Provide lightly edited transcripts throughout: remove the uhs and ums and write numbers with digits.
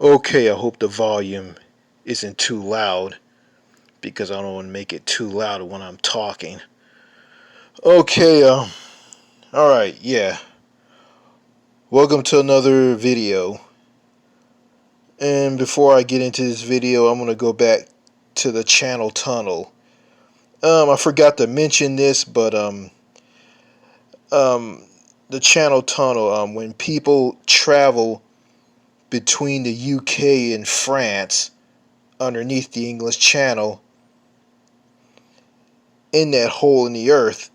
Okay, I hope the volume isn't too loud because I don't want to make it too loud when I'm talking. Okay, alright, yeah. Welcome to another video. And before I get into this video, I'm going to go back to the channel tunnel. I forgot to mention this, but the channel tunnel, when people travel between the UK and France underneath the English Channel, in that hole in the earth,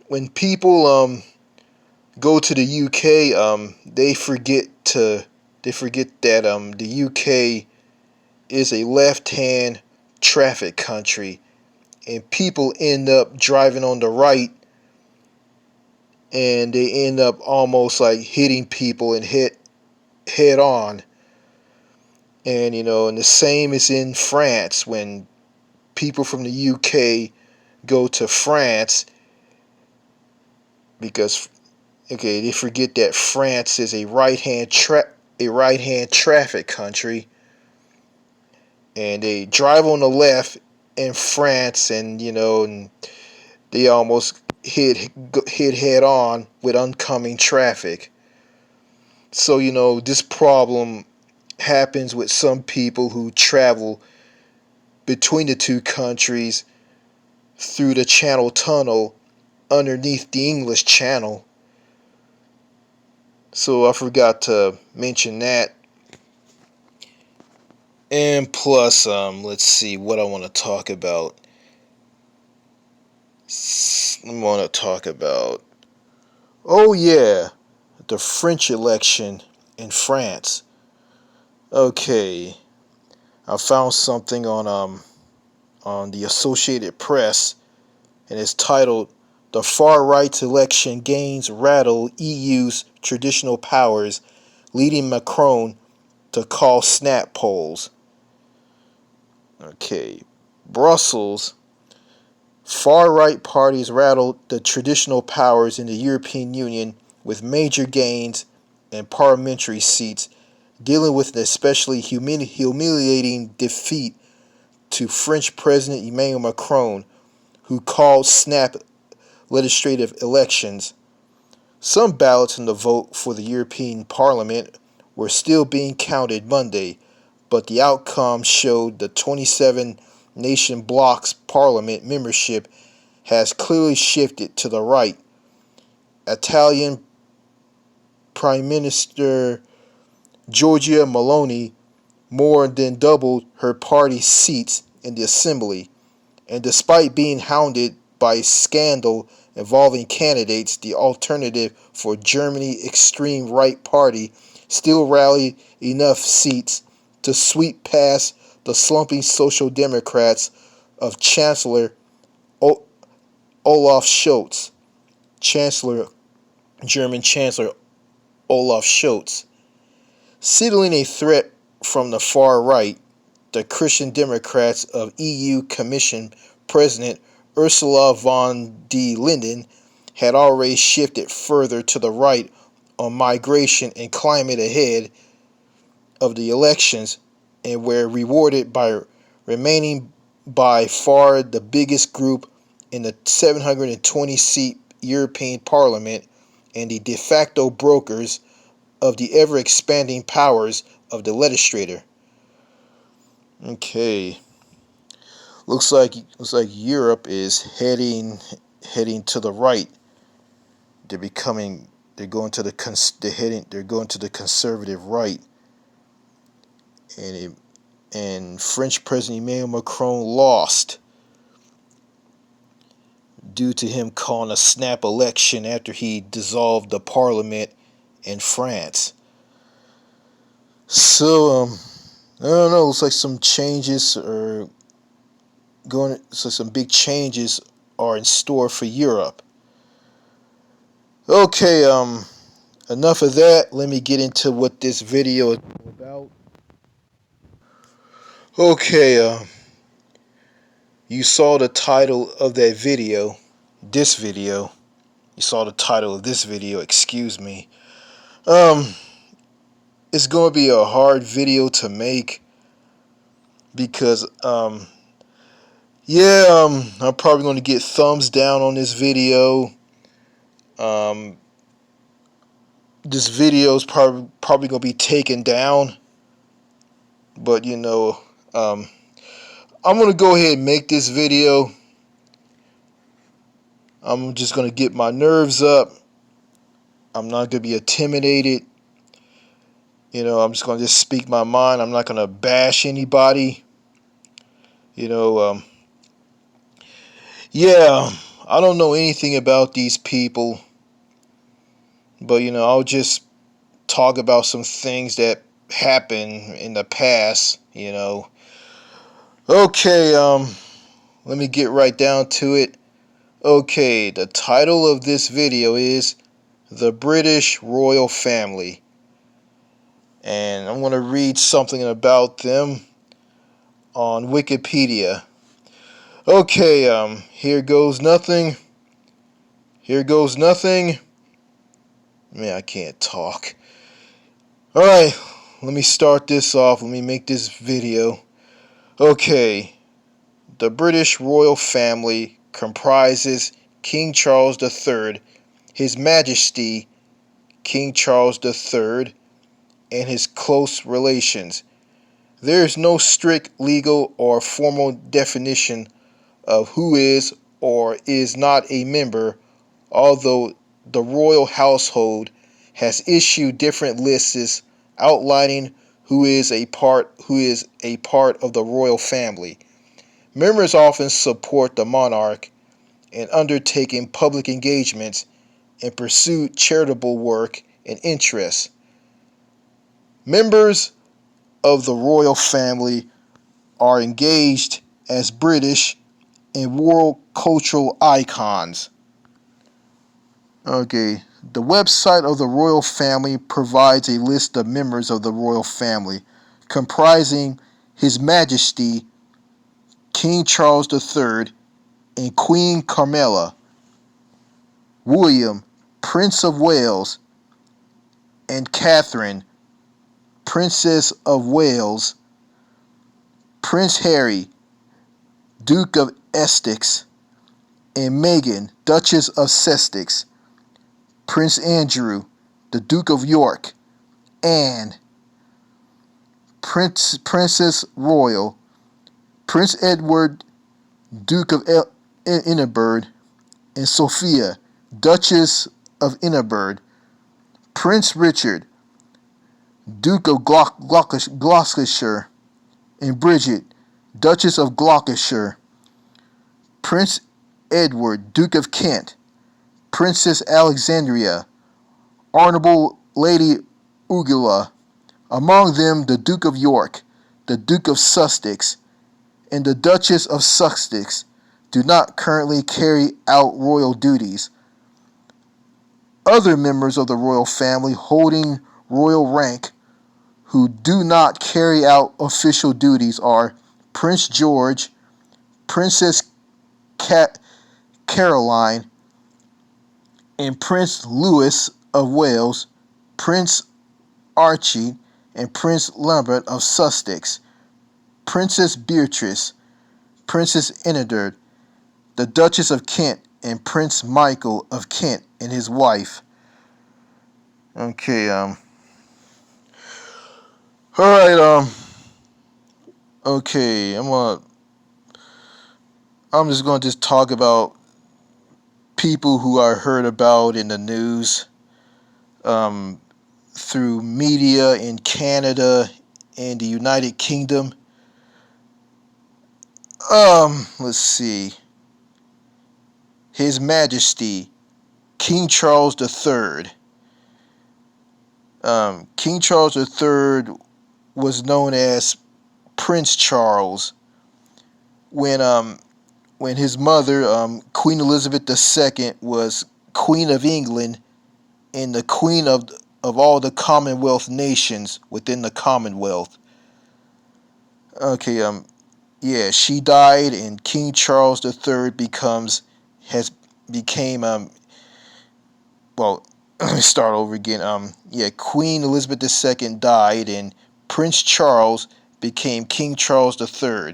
when people go to the UK, they forget that the UK is a left-hand traffic country, and people end up driving on the right, and they end up almost like hitting people and hit head on. And and the same is in France when people from the UK go to France, because they forget that France is a right hand traffic country, and they drive on the left in France, and and they almost hit head on with oncoming traffic. So this problem happens with some people who travel between the two countries through the Channel Tunnel underneath the English Channel. So I forgot to mention that. And plus, let's see what I want to talk about. I want to talk about, oh yeah, the French election in France. Okay, I found something on the Associated Press, and it's titled "The Far Right's Election Gains Rattle EU's Traditional Powers, Leading Macron to Call Snap Polls." Okay, Brussels. Far-right parties rattled the traditional powers in the European Union with major gains in parliamentary seats, dealing with an especially humiliating defeat to French President Emmanuel Macron, who called snap legislative elections. Some ballots in the vote for the European Parliament were still being counted Monday, but the outcome showed the 27 nation bloc's parliament membership has clearly shifted to the right. Italian Prime Minister Giorgia Meloni more than doubled her party's seats in the assembly, and despite being hounded by a scandal involving candidates, the Alternative for Germany extreme right party still rallied enough seats to sweep past the slumping Social Democrats of Olaf Scholz, German Chancellor Olaf Scholz. Signaling a threat from the far right, the Christian Democrats of EU Commission President Ursula von der Leyen had already shifted further to the right on migration and climate ahead of the elections, and were rewarded by remaining by far the biggest group in the 720-seat European Parliament and the de facto brokers of the ever-expanding powers of the legislature. Okay, looks like Europe is heading to the right. They're going to the conservative right, and French President Emmanuel Macron lost due to him calling a snap election after he dissolved the parliament in France. So I don't know. Looks like some big changes are in store for Europe. Okay, enough of that. Let me get into what this video is about. Okay, you saw the title of that video. This video. You saw the title of this video. Excuse me. It's it's going to be a hard video to make because I'm probably going to get thumbs down on this video. This video is probably going to be taken down, but I'm going to go ahead and make this video. I'm just going to get my nerves up. I'm not going to be intimidated. I'm just going to just speak my mind. I'm not going to bash anybody. I don't know anything about these people, but I'll just talk about some things that happened in the past. Okay, let me get right down to it. Okay, the title of this video is The British Royal Family, and I'm going to read something about them on Wikipedia. Okay, here goes nothing. Here goes nothing. Man, I can't talk. Alright, let me start this off. Let me make this video. Okay, the British royal family comprises King Charles III, His Majesty King Charles III, and his close relations. There is no strict legal or formal definition of who is or is not a member, although the royal household has issued different lists outlining who is a part of the royal family. Members often support the monarch in undertaking public engagements and pursue charitable work and interests. Members of the royal family are engaged as British and world cultural icons. Okay, the website of the royal family provides a list of members of the royal family, comprising His Majesty King Charles III and Queen Camilla, William, Prince of Wales, and Catherine, Princess of Wales, Prince Harry, Duke of Essex, and Meghan, Duchess of Sussex, Prince Andrew, the Duke of York, Anne, Princess Royal, Prince Edward, Duke of Edinburgh, and Sophia, Duchess of Edinburgh, Prince Richard, Duke of Gloucestershire, and Bridget, Duchess of Gloucestershire, Prince Edward, Duke of Kent, Princess Alexandria, Honourable Lady Ursula, among them the Duke of York, the Duke of Sussex, and the Duchess of Sussex, do not currently carry out royal duties. Other members of the royal family holding royal rank who do not carry out official duties are Prince George, Princess Caroline, and Prince Louis of Wales, Prince Archie, and Prince Lambert of Sussex, Princess Beatrice, Princess Edinburgh, the Duchess of Kent, and Prince Michael of Kent and his wife. Okay, alright, okay, I'm just gonna talk about people who I heard about in the news, through media in Canada and the United Kingdom. Let's see. His Majesty King Charles III. King Charles III was known as Prince Charles when his mother, Queen Elizabeth II, was Queen of England and the Queen of all the Commonwealth nations within the Commonwealth. Okay, she died, and King Charles III became let me start over again. Yeah, Queen Elizabeth II died, and Prince Charles became King Charles III,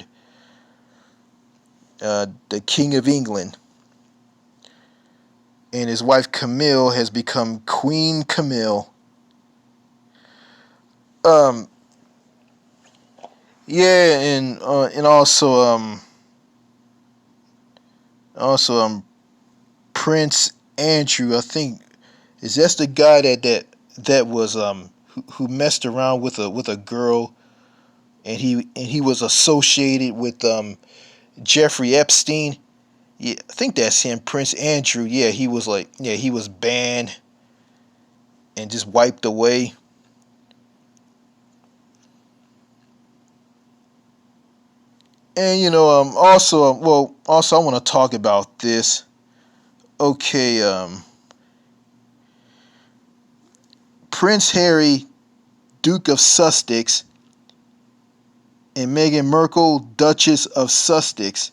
the King of England, and his wife Camille has become Queen Camille. Um, yeah, and also Prince Andrew. I think is that's the guy that was who messed around with a girl, and he was associated with Jeffrey Epstein. Yeah, I think that's him, Prince Andrew. Yeah, he was banned and just wiped away. And also I want to talk about this. Okay, Prince Harry, Duke of Sussex, and Meghan Markle, Duchess of Sussex.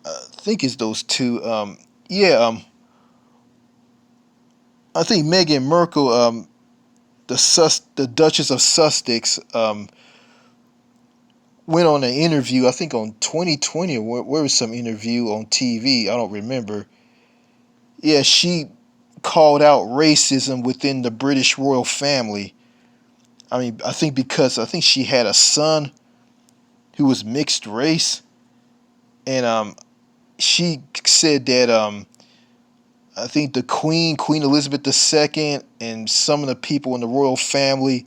I think it's those two. Yeah, I think Meghan Markle, the Duchess of Sussex, went on an interview. I think on 2020 or where was some interview on TV. I don't remember. Yeah, she called out racism within the British royal family. I mean, I think she had a son who was mixed race, and she said that I think the Queen Elizabeth II, and some of the people in the royal family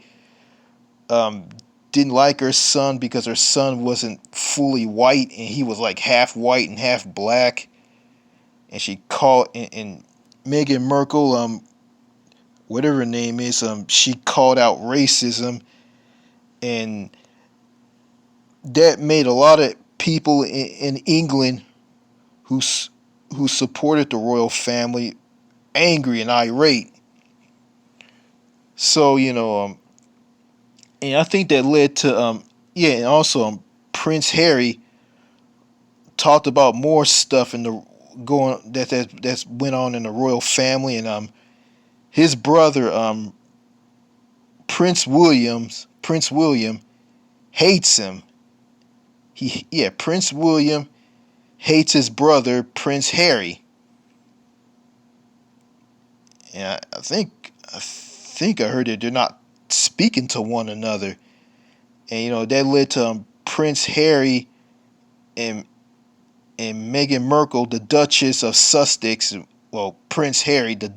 um, didn't like her son because her son wasn't fully white and he was like half white and half black. And she called and Meghan Markle, whatever her name is, she called out racism, and that made a lot of people in England who who supported the royal family angry and irate. So and I think that led to yeah, and also Prince Harry talked about more stuff in the that's went on in the royal family, and his brother Prince William hates him. Prince William hates his brother Prince Harry, and I heard that they're not speaking to one another, and that led to Prince Harry and Meghan Markle, the Duchess of Sussex, well, Prince Harry, the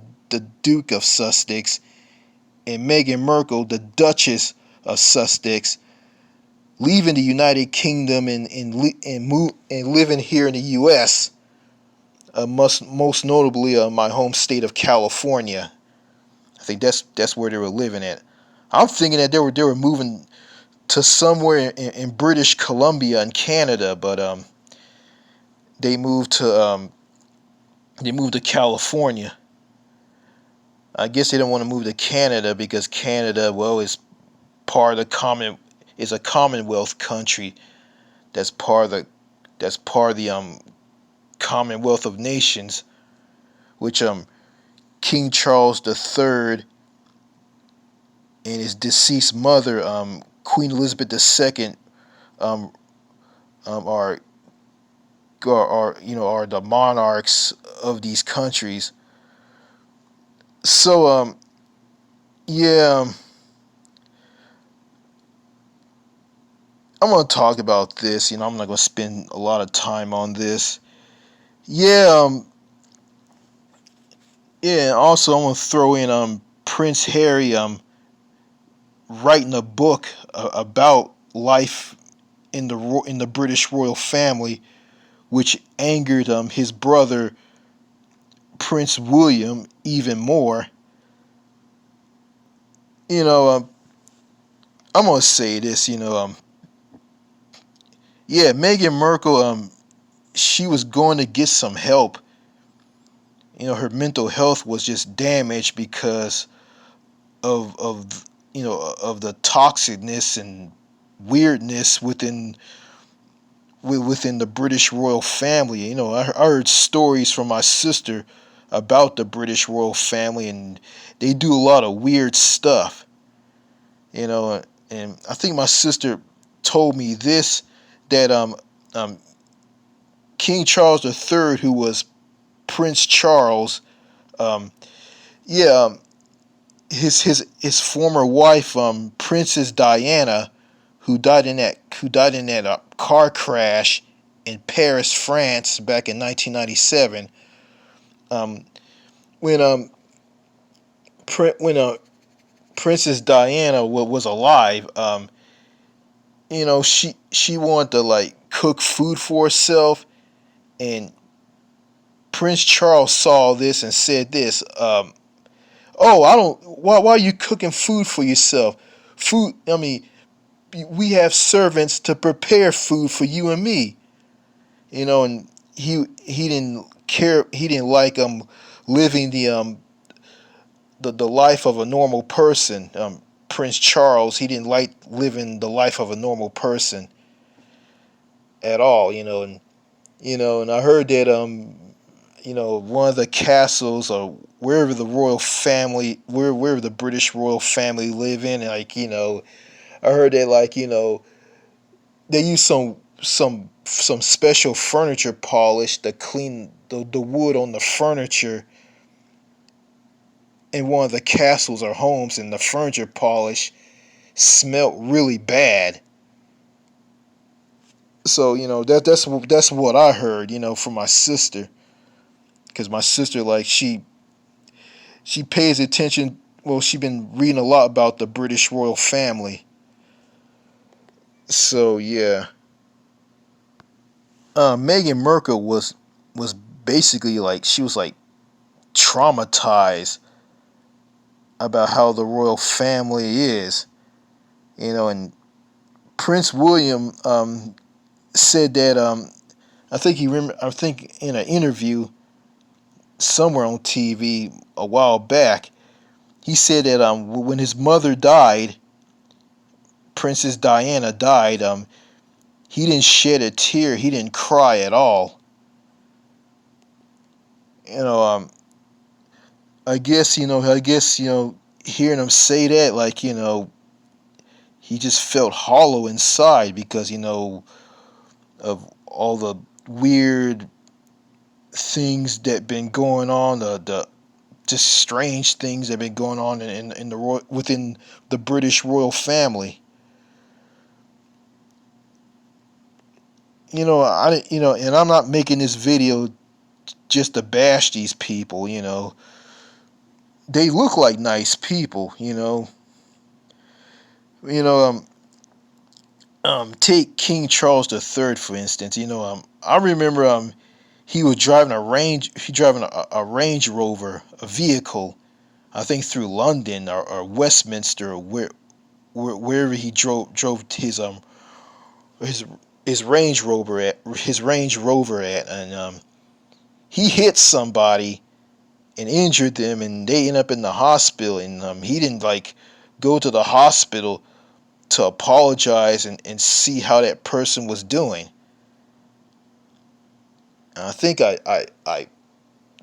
Duke of Sussex, and Meghan Markle, the Duchess of Sussex, leaving the United Kingdom and living here in the U.S. Most notably, my home state of California. I think that's where they were living at. I'm thinking that they were moving to somewhere in British Columbia in Canada, but they moved to California. I guess they don't want to move to Canada because Canada, well, is part of the is a Commonwealth country. That's part of the Commonwealth of Nations, which King Charles III and his deceased mother, Queen Elizabeth II, um, are are the monarchs of these countries. So yeah, I'm gonna talk about this. I'm not gonna spend a lot of time on this. Yeah, yeah. Also, I'm gonna throw in Prince Harry writing a book about life in the British royal family, which angered his brother Prince William even more. You know, I'm gonna say this. Yeah, Meghan Markle, she was going to get some help. Her mental health was just damaged because of the toxicness and weirdness within the British royal family. I heard stories from my sister about the British royal family, and they do a lot of weird stuff, you know. And I think my sister told me this, that um King Charles III, who was Prince Charles, um yeah, his former wife, Princess Diana, who died in that car crash in Paris, France, back in 1997. Um, when Princess Diana was alive, she wanted to like cook food for herself, and Prince Charles saw this and said this. Oh, I don't. Why are you cooking food for yourself? Food. I mean, we have servants to prepare food for you and me. And he didn't care. He didn't like living the life of a normal person. Prince Charles, he didn't like living the life of a normal person at all. And I heard that one of the castles, or wherever the royal family, wherever the British royal family live in, like, I heard that, like, they use some special furniture polish to clean the wood on the furniture in one of the castles or homes, and the furniture polish smelt really bad. So that's what I heard, from my sister, because my sister, like, she pays attention. Well, she been reading a lot about the British royal family. So yeah, Meghan Markle was basically, like, she was like traumatized about how the royal family is, and Prince William said that, I think in an interview somewhere on TV a while back, he said that when his mother died, Princess Diana died, he didn't shed a tear, he didn't cry at all. You know, hearing him say that, like, he just felt hollow inside, because of all the weird things that been going on, the just strange things that have been going on in the within the British royal family. And I'm not making this video just to bash these people. They look like nice people. You know, take King Charles III for instance. I remember he driving a Range Rover, a vehicle, I think through London, or Westminster, or wherever he drove his Range Rover at, and he hit somebody and injured them, and they end up in the hospital, and he didn't, like, go to the hospital to apologize and see how that person was doing. And I think I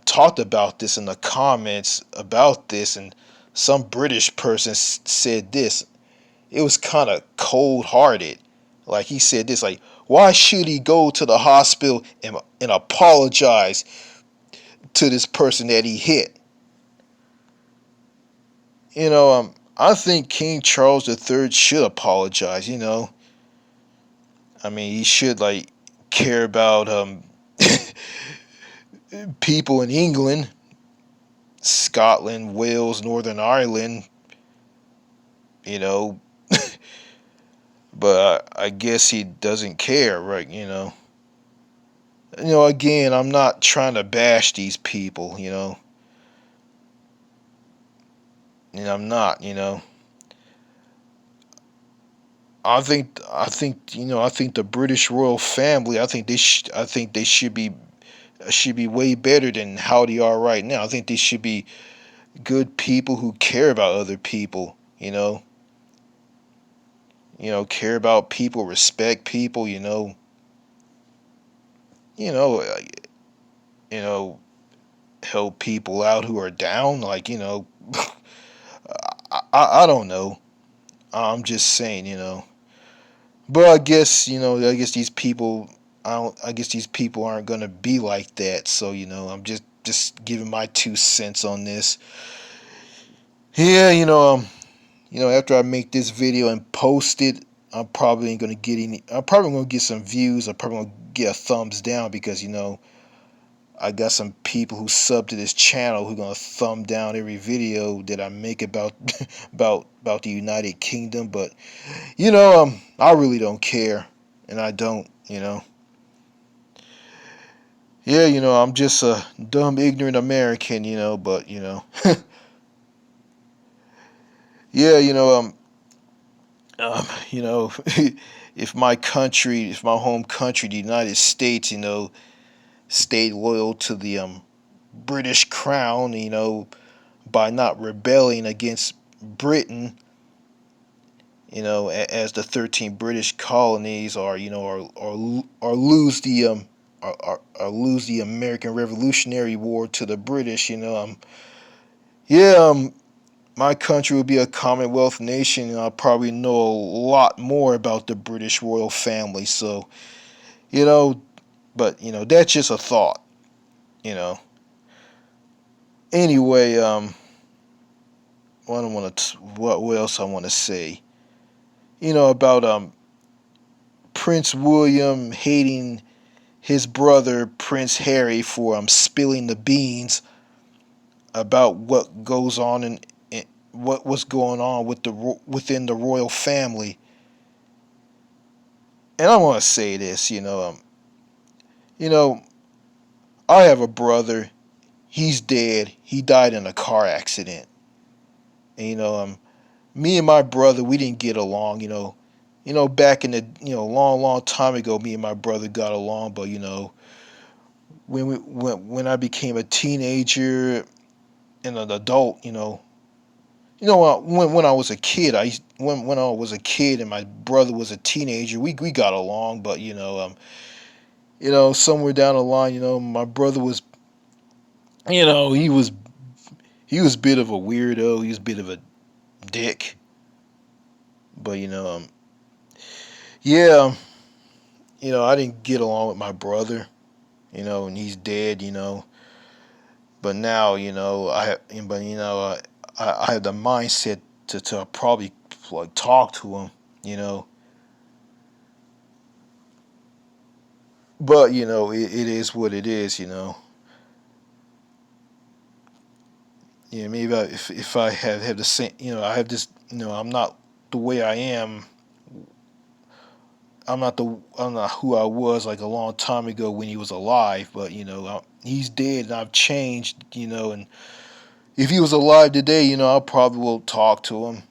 talked about this in the comments about this, and some British person said this. It was kind of cold hearted. Like, he said this, like, why should he go to the hospital and apologize to this person that he hit? I think King Charles III should apologize. I mean, he should, like, care about people in England, Scotland, Wales, Northern Ireland. You know, but I guess he doesn't care, right? Again, I'm not trying to bash these people. And I'm not. I think the British royal family. I think they should be way better than how they are right now. I think they should be good people who care about other people. Care about people, respect people. You know, you know, help people out who are down. Like, I don't know. I'm just saying, But I guess these people, I guess these people aren't gonna be like that. So, I'm just giving my 2 cents on this. Yeah, after I make this video and post it, I'm probably ain't gonna get any. I'm probably gonna get some views. I'm probably gonna get a thumbs down because I got some people who sub to this channel who gonna thumb down every video that I make about about the United Kingdom. But I really don't care, and I don't. Yeah, I'm just a dumb, ignorant American. But yeah, you know, if my home country, the United States, stayed loyal to the British crown, by not rebelling against Britain, as the 13 British colonies, or lose the lose the American Revolutionary War to the British, yeah, my country would be a Commonwealth nation, and I'll probably know a lot more about the British royal family. So, you know, but that's just a thought. You know. Anyway, what else I want to say? About Prince William hating his brother Prince Harry for spilling the beans about what goes on in what was going on within the royal family. And I want to say this, you know, I have a brother. He's dead. He died in a car accident. And me and my brother, we didn't get along. Back in the long, long time ago, me and my brother got along. But when I became a teenager and an adult, when I was a kid, when I was a kid and my brother was a teenager, we got along. But somewhere down the line, my brother was, he was a bit of a weirdo. He was a bit of a dick. But yeah, I didn't get along with my brother. And he's dead. But now, I have the mindset to probably like talk to him. You know, but it is what it is. Yeah, maybe if I have the same, I have this, I'm not the way I am. I'm not who I was like a long time ago when he was alive. But he's dead and I've changed. And if he was alive today, I probably will talk to him.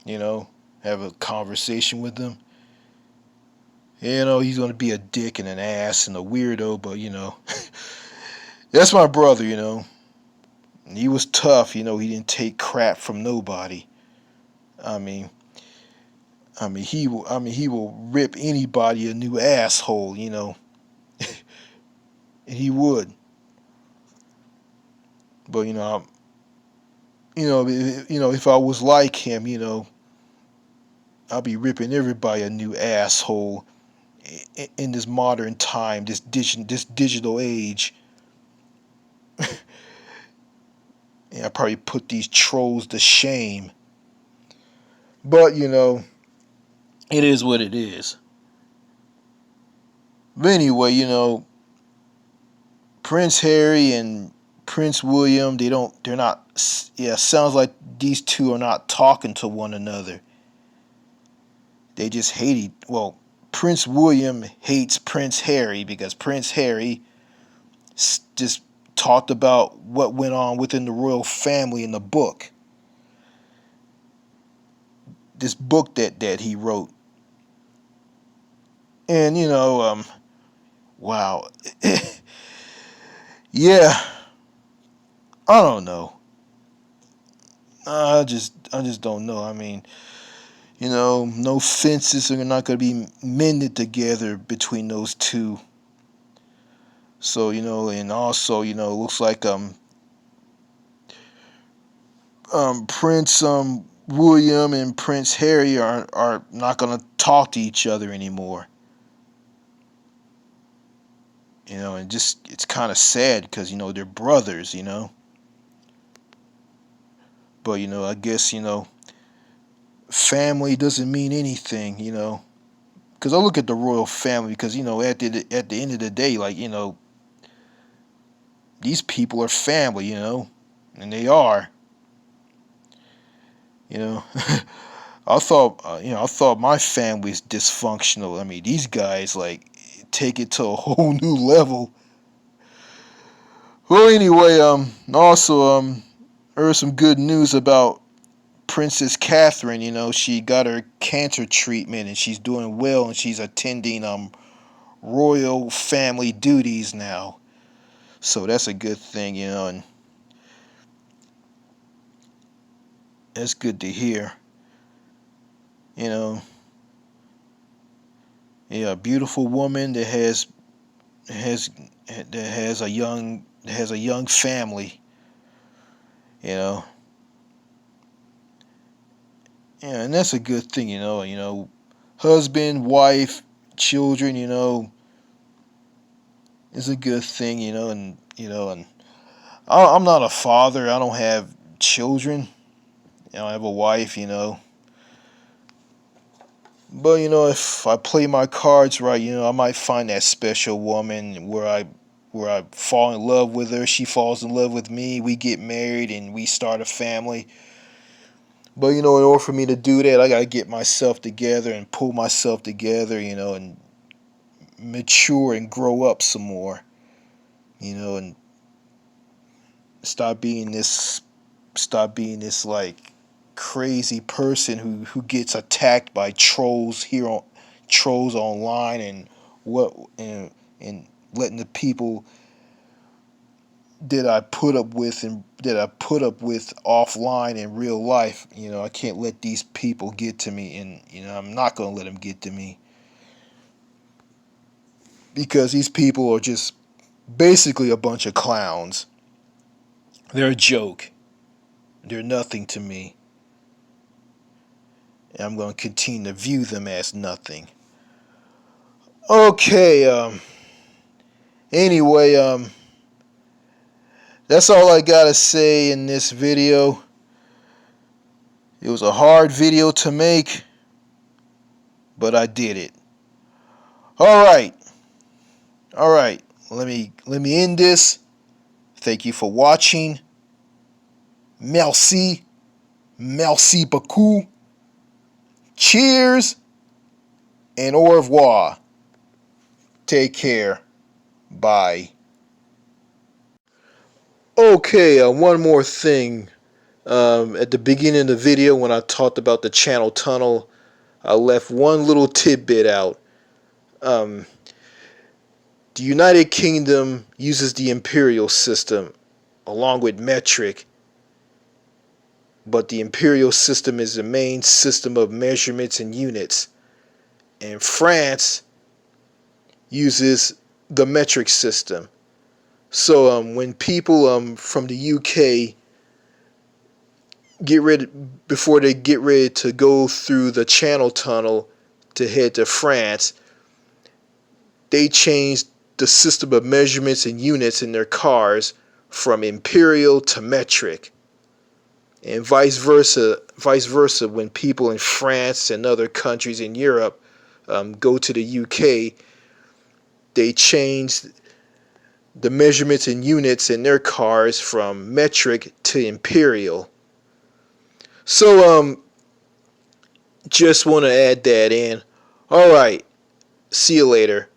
You know, have a conversation with him. He's gonna be a dick and an ass and a weirdo, but that's my brother. He was tough. He didn't take crap from nobody. I mean, he will rip anybody a new asshole. And he would. But if I was like him, I'll be ripping everybody a new asshole in this modern time, this digital age. And I probably put these trolls to shame. But it is what it is. But anyway, Prince Harry and Prince William, they're not, yeah, sounds like these two are not talking to one another. They just well, Prince William hates Prince Harry because Prince Harry just talked about what went on within the royal family in the book. This book that he wrote. And wow. Yeah, I don't know. I just don't know. I mean, no fences are not going to be mended together between those two. So and also, looks like Prince William and Prince Harry are not gonna talk to each other anymore. And just it's kind of sad because they're brothers. But I guess family doesn't mean anything. Because I look at the royal family because at the end of the day, like these people are family. And they are. You know, I thought my family's dysfunctional. I mean, these guys like take it to a whole new level. Well, anyway, also heard some good news about Princess Catherine. She got her cancer treatment and she's doing well and she's attending royal family duties now. So that's a good thing, and that's good to hear. You know, yeah, a beautiful woman has that has a young family. You know, yeah, and that's a good thing. Husband, wife, children. Is a good thing. And I'm not a father. I don't have children. I have a wife. But if I play my cards right, I might find that special woman where I fall in love with her, she falls in love with me, we get married and we start a family. But in order for me to do that, I gotta get myself together and pull myself together, and mature and grow up some more, and stop being this stop being this like crazy person who gets attacked by trolls online what and letting the people that I put up with offline in real life. I can't let these people get to me, and I'm not gonna let them get to me because these people are just basically a bunch of clowns. They're a joke. They're nothing to me. And I'm going to continue to view them as nothing. Okay, anyway, that's all I got to say in this video. It was a hard video to make, but I did it. All right. All right. Let me end this. Thank you for watching. Merci. Merci beaucoup. Cheers and au revoir. Take care. Bye. Okay, one more thing. At the beginning of the video, when I talked about the channel tunnel, I left one little tidbit out. The United Kingdom uses the imperial system along with metric, but the imperial system is the main system of measurements and units, and France uses the metric system. So when people from the UK before they get ready to go through the Channel Tunnel to head to France, they changed the system of measurements and units in their cars from imperial to metric, and vice versa. When people in France and other countries in Europe go to the UK, they changed the measurements and units in their cars from metric to imperial. So just want to add that in. All right, see you later.